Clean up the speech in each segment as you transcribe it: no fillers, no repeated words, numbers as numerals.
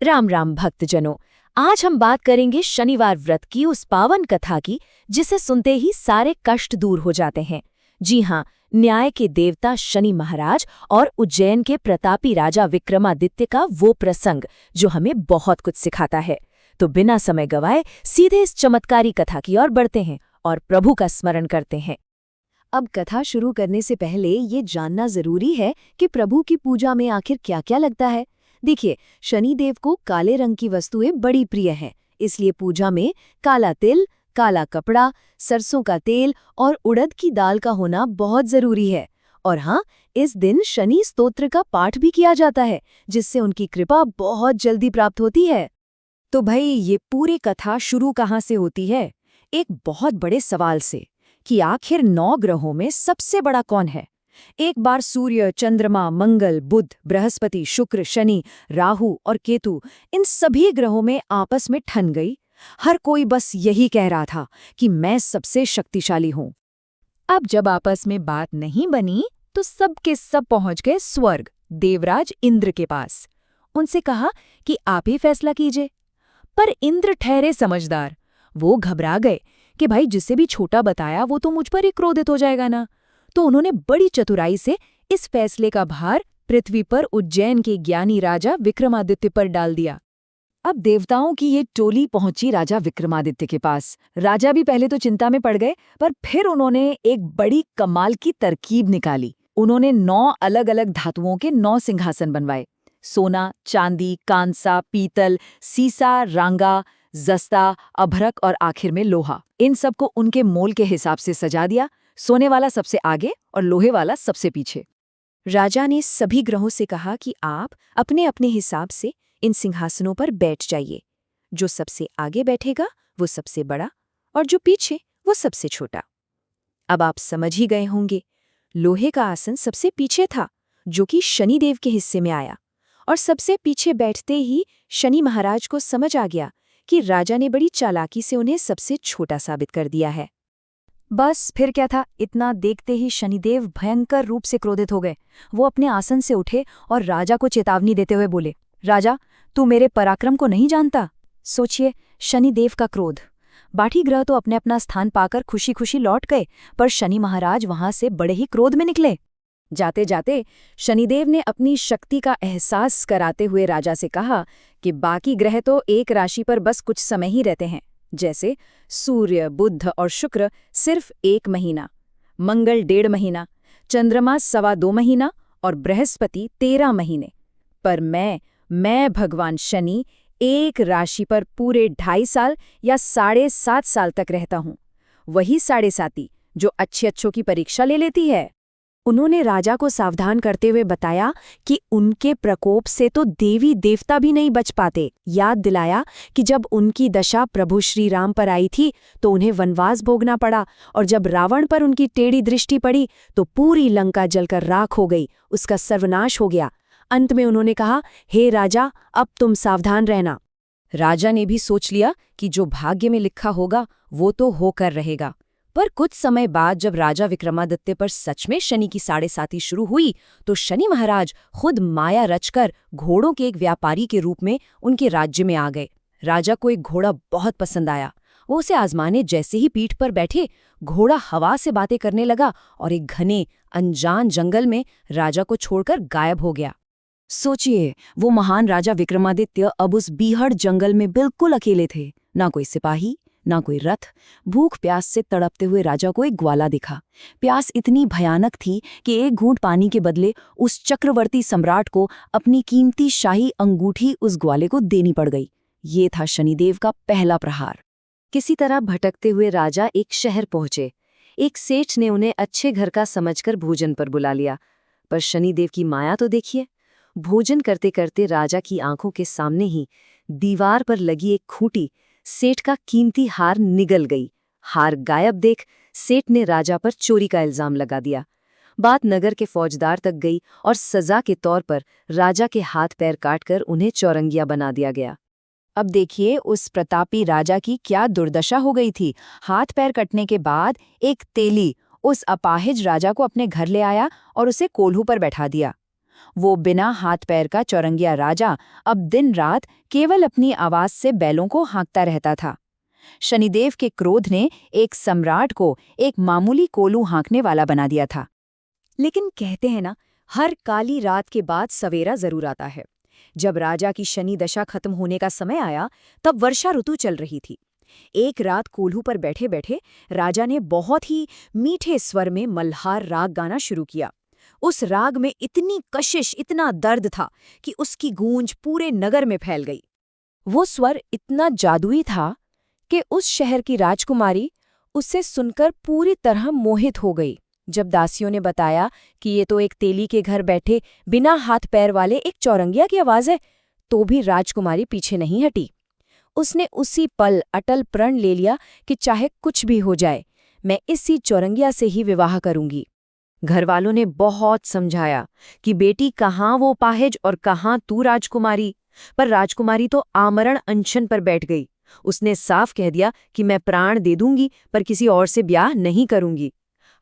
राम राम भक्तजनों। आज हम बात करेंगे शनिवार व्रत की उस पावन कथा की जिसे सुनते ही सारे कष्ट दूर हो जाते हैं। जी हाँ, न्याय के देवता शनि महाराज और उज्जैन के प्रतापी राजा विक्रमादित्य का वो प्रसंग जो हमें बहुत कुछ सिखाता है। तो बिना समय गवाए सीधे इस चमत्कारी कथा की ओर बढ़ते हैं और प्रभु का स्मरण करते हैं। अब कथा शुरू करने से पहले ये जानना जरूरी है कि प्रभु की पूजा में आखिर क्या क्या लगता है। देखिए, शनिदेव को काले रंग की वस्तुएं बड़ी प्रिय हैं, इसलिए पूजा में काला तिल, काला कपड़ा, सरसों का तेल और उड़द की दाल का होना बहुत जरूरी है। और हाँ, इस दिन शनि स्तोत्र का पाठ भी किया जाता है, जिससे उनकी कृपा बहुत जल्दी प्राप्त होती है। तो भाई, ये पूरी कथा शुरू कहाँ से होती है? एक बहुत बड़े सवाल से कि आखिर 9 ग्रहों में सबसे बड़ा कौन है। एक बार सूर्य, चंद्रमा, मंगल, बुध, बृहस्पति, शुक्र, शनि, राहु और केतु, इन सभी ग्रहों में आपस में ठन गई। हर कोई बस यही कह रहा था कि मैं सबसे शक्तिशाली हूं। अब जब आपस में बात नहीं बनी तो सब के सब पहुंच गए स्वर्ग, देवराज इंद्र के पास। उनसे कहा कि आप ही फैसला कीजिए। पर इंद्र ठहरे समझदार। वो घबरा गए कि भाई, जिसे भी छोटा बताया वो तो मुझ पर ही क्रोधित हो जाएगा ना। तो उन्होंने बड़ी चतुराई से इस फैसले का भार पृथ्वी पर उज्जैन के ज्ञानी राजा विक्रमादित्य पर डाल दिया। अब देवताओं की ये टोली पहुंची राजा विक्रमादित्य के पास। राजा भी पहले तो चिंता में पड़ गए, पर फिर उन्होंने एक बड़ी कमाल की तरकीब निकाली। उन्होंने 9 अलग अलग धातुओं के 9 सिंहासन बनवाए। सोना, चांदी, कांसा, पीतल, सीसा, रांगा, जस्ता, अभ्रक और आखिर में लोहा। इन सबको उनके मोल के हिसाब से सजा दिया। सोने वाला सबसे आगे और लोहे वाला सबसे पीछे। राजा ने सभी ग्रहों से कहा कि आप अपने अपने हिसाब से इन सिंहासनों पर बैठ जाइए। जो सबसे आगे बैठेगा वो सबसे बड़ा और जो पीछे वो सबसे छोटा। अब आप समझ ही गए होंगे, लोहे का आसन सबसे पीछे था, जो कि शनिदेव के हिस्से में आया। और सबसे पीछे बैठते ही शनि महाराज को समझ आ गया कि राजा ने बड़ी चालाकी से उन्हें सबसे छोटा साबित कर दिया है। बस फिर क्या था, इतना देखते ही शनिदेव भयंकर रूप से क्रोधित हो गए। वो अपने आसन से उठे और राजा को चेतावनी देते हुए बोले, राजा, तू मेरे पराक्रम को नहीं जानता। सोचिए, शनिदेव का क्रोध। बाकी ग्रह तो अपने अपना स्थान पाकर खुशी खुशी लौट गए, पर शनि महाराज वहां से बड़े ही क्रोध में निकले। जाते जाते शनिदेव ने अपनी शक्ति का एहसास कराते हुए राजा से कहा कि बाकी ग्रह तो एक राशि पर बस कुछ समय ही रहते हैं, जैसे सूर्य, बुध और शुक्र सिर्फ 1 महीना, मंगल 1.5 महीना, चंद्रमा 2.25 महीना और बृहस्पति 13 महीने। पर मैं भगवान शनि एक राशि पर पूरे 2.5 साल या 7.5 साल तक रहता हूँ। वही 7.5 जो अच्छों की परीक्षा ले लेती है। उन्होंने राजा को सावधान करते हुए बताया कि उनके प्रकोप से तो देवी देवता भी नहीं बच पाते। याद दिलाया कि जब उनकी दशा प्रभु श्री राम पर आई थी तो उन्हें वनवास भोगना पड़ा, और जब रावण पर उनकी टेढ़ी दृष्टि पड़ी तो पूरी लंका जलकर राख हो गई, उसका सर्वनाश हो गया। अंत में उन्होंने कहा, हे राजा, अब तुम सावधान रहना। राजा ने भी सोच लिया कि जो भाग्य में लिखा होगा वो तो होकर रहेगा। पर कुछ समय बाद जब राजा विक्रमादित्य पर सच में शनि की 7.5 शुरू हुई तो शनि महाराज खुद माया रचकर घोड़ों के एक व्यापारी के रूप में उनके राज्य में आ गए। राजा को एक घोड़ा बहुत पसंद आया। वो उसे आजमाने जैसे ही पीठ पर बैठे, घोड़ा हवा से बातें करने लगा और एक घने अनजान जंगल में राजा को छोड़कर गायब हो गया। सोचिए, वो महान राजा विक्रमादित्य अब उस बीहड़ जंगल में बिल्कुल अकेले थे। ना कोई सिपाही, ना कोई रथ। भूख प्यास से तड़पते हुए राजा को एक ग्वाला दिखा। प्यास इतनी भयानक थी कि एक घूंट पानी के बदले उस चक्रवर्ती सम्राट को अपनी कीमती शाही अंगूठी उस ग्वाले को देनी पड़ गई। ये था शनिदेव का पहला प्रहार। किसी तरह भटकते हुए राजा एक शहर पहुंचे। एक सेठ ने उन्हें अच्छे घर का समझकर भोजन पर बुला लिया। पर शनिदेव की माया तो देखिए, भोजन करते करते राजा की आंखों के सामने ही दीवार पर लगी एक खूंटी सेठ का कीमती हार निगल गई। हार गायब देख सेठ ने राजा पर चोरी का इल्जाम लगा दिया। बात नगर के फौजदार तक गई और सजा के तौर पर राजा के हाथ पैर काटकर उन्हें चौरंगिया बना दिया गया। अब देखिए, उस प्रतापी राजा की क्या दुर्दशा हो गई थी। हाथ पैर कटने के बाद एक तेली उस अपाहिज राजा को अपने घर ले आया और उसे कोल्हू पर बैठा दिया। वो बिना हाथ पैर का चौरंगिया राजा अब दिन रात केवल अपनी आवाज से बैलों को हाँकता रहता था। शनिदेव के क्रोध ने एक सम्राट को एक मामूली कोल्हू हाँकने वाला बना दिया था। लेकिन कहते हैं ना, हर काली रात के बाद सवेरा जरूर आता है। जब राजा की शनि दशा खत्म होने का समय आया, तब वर्षा ऋतु चल रही थी। एक रात कोल्हू पर बैठे बैठे राजा ने बहुत ही मीठे स्वर में मल्हार राग गाना शुरू किया। उस राग में इतनी कशिश, इतना दर्द था कि उसकी गूंज पूरे नगर में फैल गई। वो स्वर इतना जादुई था कि उस शहर की राजकुमारी उससे सुनकर पूरी तरह मोहित हो गई। जब दासियों ने बताया कि ये तो एक तेली के घर बैठे बिना हाथ पैर वाले एक चौरंगिया की आवाज है, तो भी राजकुमारी पीछे नहीं हटी। उसने उसी पल अटल प्रण ले लिया कि चाहे कुछ भी हो जाए, मैं इसी चौरंगिया से ही विवाह करूंगी। घरवालों ने बहुत समझाया कि बेटी कहाँ वो पाहेज और कहाँ तू राजकुमारी, पर राजकुमारी तो आमरण अनशन पर बैठ गई। उसने साफ कह दिया कि मैं प्राण दे दूंगी पर किसी और से ब्याह नहीं करूंगी।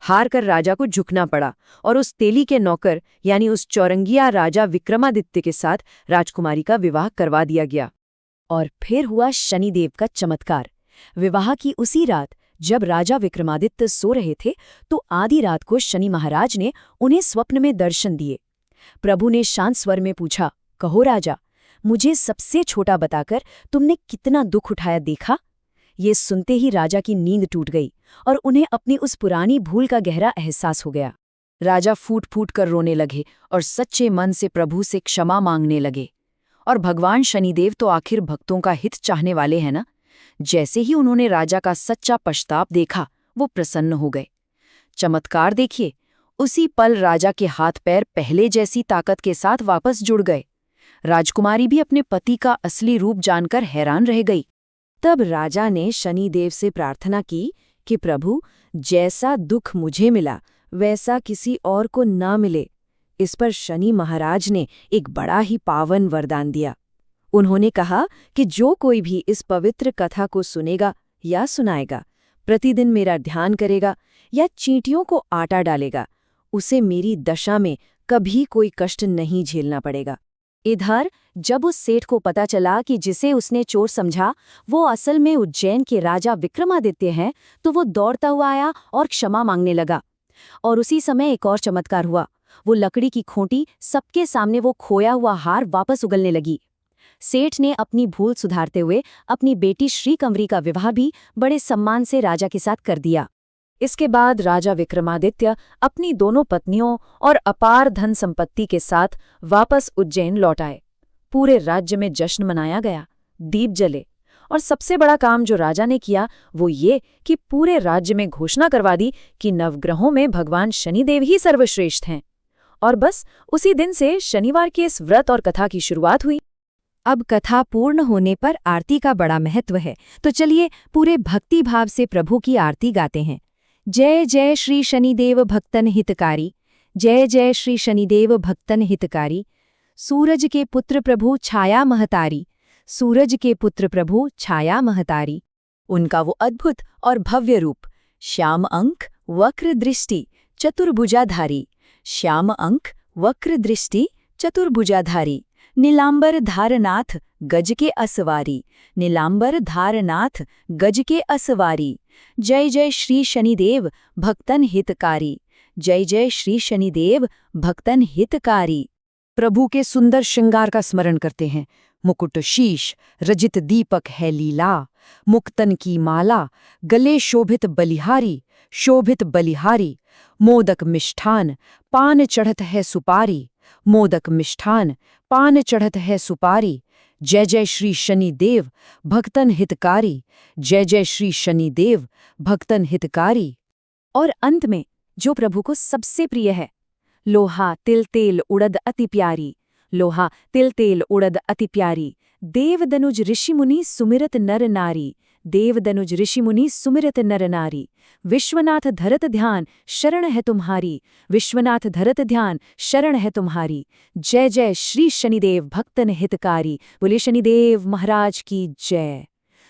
हार कर राजा को झुकना पड़ा और उस तेली के नौकर यानी उस चौरंगिया राजा विक्रमादित्य के साथ राजकुमारी का विवाह करवा दिया गया। और फिर हुआ शनिदेव का चमत्कार। विवाह की उसी रात जब राजा विक्रमादित्य सो रहे थे, तो आधी रात को शनि महाराज ने उन्हें स्वप्न में दर्शन दिए। प्रभु ने शांत स्वर में पूछा, कहो राजा, मुझे सबसे छोटा बताकर तुमने कितना दुख उठाया देखा? ये सुनते ही राजा की नींद टूट गई और उन्हें अपनी उस पुरानी भूल का गहरा एहसास हो गया। राजा फूट फूट कर रोने लगे और सच्चे मन से प्रभु से क्षमा मांगने लगे। और भगवान शनिदेव तो आखिर भक्तों का हित चाहने वाले हैं ना। जैसे ही उन्होंने राजा का सच्चा पश्चाताप देखा, वो प्रसन्न हो गए। चमत्कार देखिए, उसी पल राजा के हाथ पैर पहले जैसी ताकत के साथ वापस जुड़ गए। राजकुमारी भी अपने पति का असली रूप जानकर हैरान रह गई। तब राजा ने शनिदेव से प्रार्थना की कि प्रभु, जैसा दुख मुझे मिला वैसा किसी और को ना मिले। इस पर शनि महाराज ने एक बड़ा ही पावन वरदान दिया। उन्होंने कहा कि जो कोई भी इस पवित्र कथा को सुनेगा या सुनाएगा, प्रतिदिन मेरा ध्यान करेगा या चींटियों को आटा डालेगा, उसे मेरी दशा में कभी कोई कष्ट नहीं झेलना पड़ेगा। इधर जब उस सेठ को पता चला कि जिसे उसने चोर समझा वो असल में उज्जैन के राजा विक्रमादित्य हैं, तो वो दौड़ता हुआ आया और क्षमा मांगने लगा। और उसी समय एक और चमत्कार हुआ। वो लकड़ी की खोंटी सबके सामने वो खोया हुआ हार वापस उगलने लगी। सेठ ने अपनी भूल सुधारते हुए अपनी बेटी श्रीकंवरी का विवाह भी बड़े सम्मान से राजा के साथ कर दिया। इसके बाद राजा विक्रमादित्य अपनी दोनों पत्नियों और अपार धन संपत्ति के साथ वापस उज्जैन लौट आए। पूरे राज्य में जश्न मनाया गया, दीप जले, और सबसे बड़ा काम जो राजा ने किया वो ये कि पूरे राज्य में घोषणा करवा दी कि नवग्रहों में भगवान शनिदेव ही सर्वश्रेष्ठ हैं। और बस उसी दिन से शनिवार के इस व्रत और कथा की शुरुआत हुई। अब कथा पूर्ण होने पर आरती का बड़ा महत्व है, तो चलिए पूरे भक्ति भाव से प्रभु की आरती गाते हैं। जय जय श्री शनिदेव भक्तन हितकारी, जय जय श्री शनिदेव भक्तन हितकारी। सूरज के पुत्र प्रभु छाया महतारी, सूरज के पुत्र प्रभु छाया महतारी। उनका वो अद्भुत और भव्य रूप, श्याम अंक वक्र दृष्टि चतुर्भुजाधारी, श्याम अंक वक्र दृष्टि चतुर्भुजाधारी। नीलांबर धारनाथ गज के असवारी, नीलांबर धारनाथ गज के असवारी। जय जय श्री शनिदेव भक्तन हितकारी, जय जय श्री शनिदेव भक्तन हितकारी। प्रभु के सुंदर श्रृंगार का स्मरण करते हैं। मुकुट शीश, रजित दीपक है लीला, मुक्तन की माला, गले शोभित बलिहारी, शोभित बलिहारी। मोदक मिष्ठान पान चढ़त है सुपारी, मोदक मिष्ठान पान चढ़त है सुपारी। जय जय श्री शनिदेव भक्तन हितकारी, जय जय श्री शनिदेव भक्तन हितकारी। और अंत में जो प्रभु को सबसे प्रिय है, लोहा तिल तेल उड़द अति प्यारी, लोहा तिल तेल उड़द अति प्यारी। देवदनुज ऋषिमुनि सुमिरत नर नारी, देवदनुज ऋषिमुनि सुमिरत नर नारी। विश्वनाथ धरत ध्यान शरण है तुम्हारी, विश्वनाथ धरत ध्यान शरण है तुम्हारी। जय जय श्री शनिदेव भक्तन हितकारी। बोले शनिदेव महाराज की जय।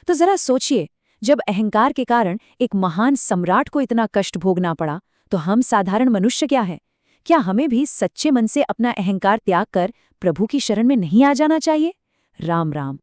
तो जरा सोचिए, जब अहंकार के कारण एक महान सम्राट को इतना कष्ट भोगना पड़ा, तो हम साधारण मनुष्य क्या है? क्या हमें भी सच्चे मन से अपना अहंकार त्याग कर प्रभु की शरण में नहीं आ जाना चाहिए? राम राम।